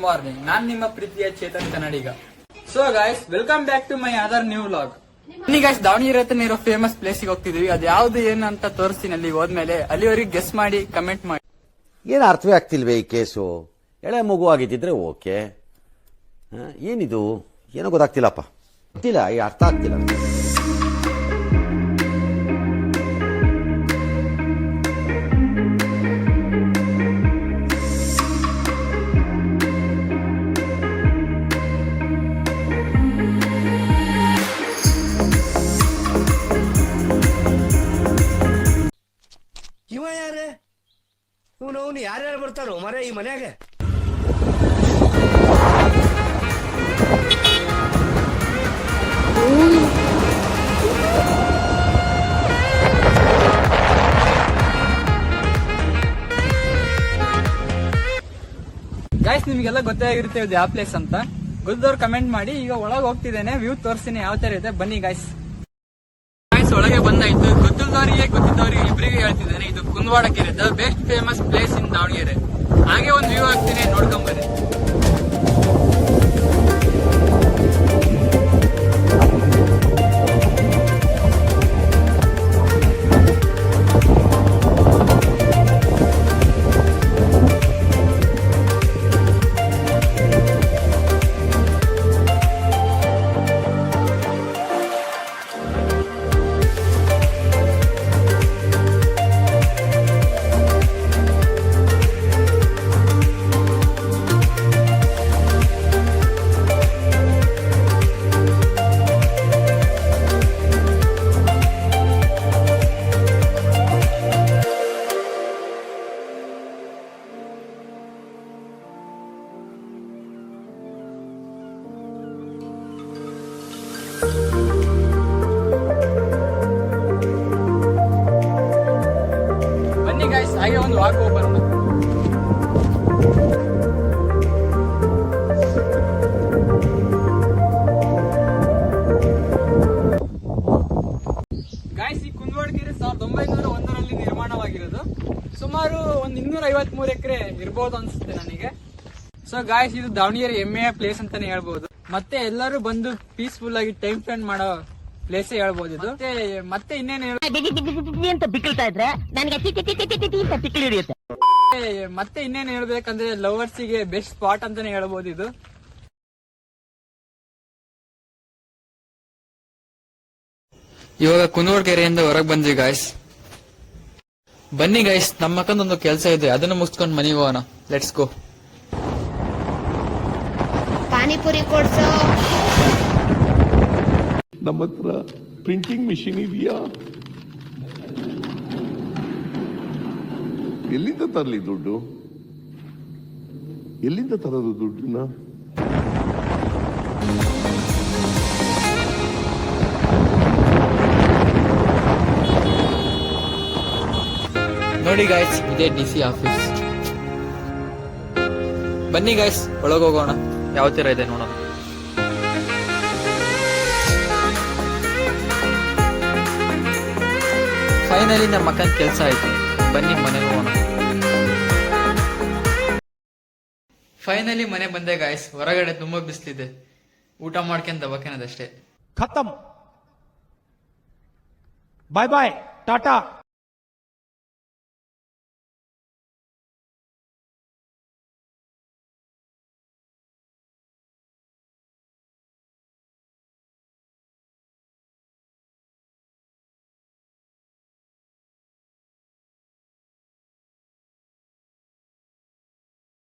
Morning. ನಾನ್ ನಿಮ್ಮ ಪ್ರೀತಿಯ Chetan Kannadiga. So guys, welcome back to my other new vlog. ಬನ್ನಿ ಗಾಯ್ಸ್, ದಾವಣಗೆರೆ ಹತ್ರ ಇರೋ ಫೇಮಸ್ ಪ್ಲೇಸ್ ಗೆ ಹೋಗ್ತಿದೀವಿ. ಅದು ಯಾವ್ದು ಏನು ಅಂತ ತೋರಿಸ್ತೀನಿ ಅಲ್ಲಿ ಹೋದ್ಮೇಲೆ. ಅಲ್ಲಿವರೆಗೆ ಗೆಸ್ ಮಾಡಿ ಕಮೆಂಟ್ ಮಾಡಿ. ಏನು ಅರ್ಥವೇ ಆಗ್ತಿಲ್ವೇ ಈ ಕೇಸು? ಎಳೆ ಮಗು ಆಗಿದ್ದಿದ್ರೆ ಓಕೆ, ಏನಿದು ಏನೋ ಗೊತ್ತಾಗ್ತಿಲ್ಲಪ್ಪ, ಗೊತ್ತಿಲ್ಲ, ಈ ಅರ್ಥ ಆಗ್ತಿಲ್ಲ. ಇವ ಯಾರೇ? ಅವನು ಯಾರ್ಯಾರು ಬರ್ತಾರೋ ಮರ ಈ ಮನ್ಯಾಗ? ಗಾಯ್ಸ್, ನಿಮ್ಗೆಲ್ಲ ಗೊತ್ತೇ ಆಗಿರುತ್ತೆ ಇದು ಯಾವ ಪ್ಲೇಸ್ ಅಂತ. ಗೊತ್ತದವ್ರು ಕಮೆಂಟ್ ಮಾಡಿ. ಈಗ ಒಳಗೆ ಹೋಗ್ತಿದ್ದೇನೆ, ವ್ಯೂ ತೋರಿಸ್ತೀನಿ ಯಾವ ತರ ಇದೆ. ಬನ್ನಿ ಗಾಯ್ಸ್. ಒಳಗೆ ಬಂದಾಯ್ತು. ಗೊತ್ತಿದ್ದವರಿಗೆ ಇಬ್ಬರಿಗೆ ಹೇಳ್ತಿದ್ದೇನೆ, ಇದು ಕುಂದವಾಡ ಕೆರೆ, the best famous place in Davanagere. ಹಾಗೆ ಒಂದು ವ್ಯೂ ಹಾಕ್ತೀನಿ, ನೋಡ್ಕೊಂಬರ್ರಿ. ಬನ್ನಿ ಗಾಯ್ಸ್, ಹಾಗೆ ಒಂದು ವಾಕ್ ಹೋಗಿ ಬರೋಣ. ಗಾಯ್ಸ್, ಈ ಕುಂದವಾಡ ಕೆರೆ 1901ರಲ್ಲಿ ನಿರ್ಮಾಣವಾಗಿರೋದು. ಸುಮಾರು ಒಂದು 253 ಎಕರೆ ಇರ್ಬೋದು ಅನ್ಸುತ್ತೆ ನನಗೆ. ಸೊ ಗಾಯ್ಸ್, ಇದು ದಾವಣಗೆರೆ ಹೆಮ್ಮೆಯ ಪ್ಲೇಸ್ ಅಂತಾನೆ ಹೇಳ್ಬೋದು. ಮತ್ತೆ ಎಲ್ಲರೂ ಬಂದು ಪೀಸ್ಫುಲ್ ಆಗಿ ಟೈಮ್ ಸ್ಪೆಂಡ್ ಮಾಡೋ ಪ್ಲೇಸ್ ಹೇಳ್ಬೋದು ಇದು. ಮತ್ತೆ ಇನ್ನೇನು ಮತ್ತೆ ಇನ್ನೇನು ಹೇಳ್ಬೇಕಂದ್ರೆ ಲವರ್ಸಿಗೆ ಬೆಸ್ಟ್ ಸ್ಪಾಟ್ ಅಂತಾನೆ ಹೇಳ್ಬೋದು ಇದು. ಇವಾಗ ಕುಂದವಾಡ ಕೆರೆಯಿಂದ ಹೊರಗೆ ಬಂದ್ವಿ ಗಾಯ್ಸ್. ಬನ್ನಿ ಗಾಯ್ಸ್, ನಮ್ಮ ಅಕ್ಕಂದೊಂದು ಕೆಲಸ ಇದೆ, ಅದನ್ನು ಮುಗಿಸ್ಕೊಂಡು ಮನೆಗೆ ಹೋಗೋಣ. Let's go. ಪಾನಿಪುರಿ ಕೊಡ್ಸೋ. ನಮ್ಮ ಹತ್ರ ಪ್ರಿಂಟಿಂಗ್ ಮಿಷಿನ್ ಇದೆಯಾ? ಎಲ್ಲಿಂದ ತರಲಿ ದುಡ್ಡು? ಎಲ್ಲಿಂದ ತರೋದು ದುಡ್ಡನ್ನ? ನೋಡಿ ಗಾಯ್ಸ್, ಇದೇ DC ಆಫೀಸ್. ಬನ್ನಿ ಗಾಯ್ಸ್, ಒಳಗೋಗೋಣ. ಯಾವ ತರ ಇದೆ ನೋಡೋಣ. ಫೈನಲಿ ನಮ್ಮ ಅಕ್ಕನ ಕೆಲಸ ಆಯ್ತು. ಬನ್ನಿ ಮನೆಗೆ ಹೋಗೋಣ. ಫೈನಲಿ ಮನೆ ಬಂದೆ ಗಾಯ್ಸ್. ಹೊರಗಡೆ ತುಂಬಾ ಬಿಸಿಲಿದೆ. ಊಟ ಮಾಡ್ಕೊಂಡ್ ದಬಾಕೇನದಷ್ಟೇ. ಖತಮ್. ಬಾಯ್ ಬಾಯ್, ಟಾಟಾ.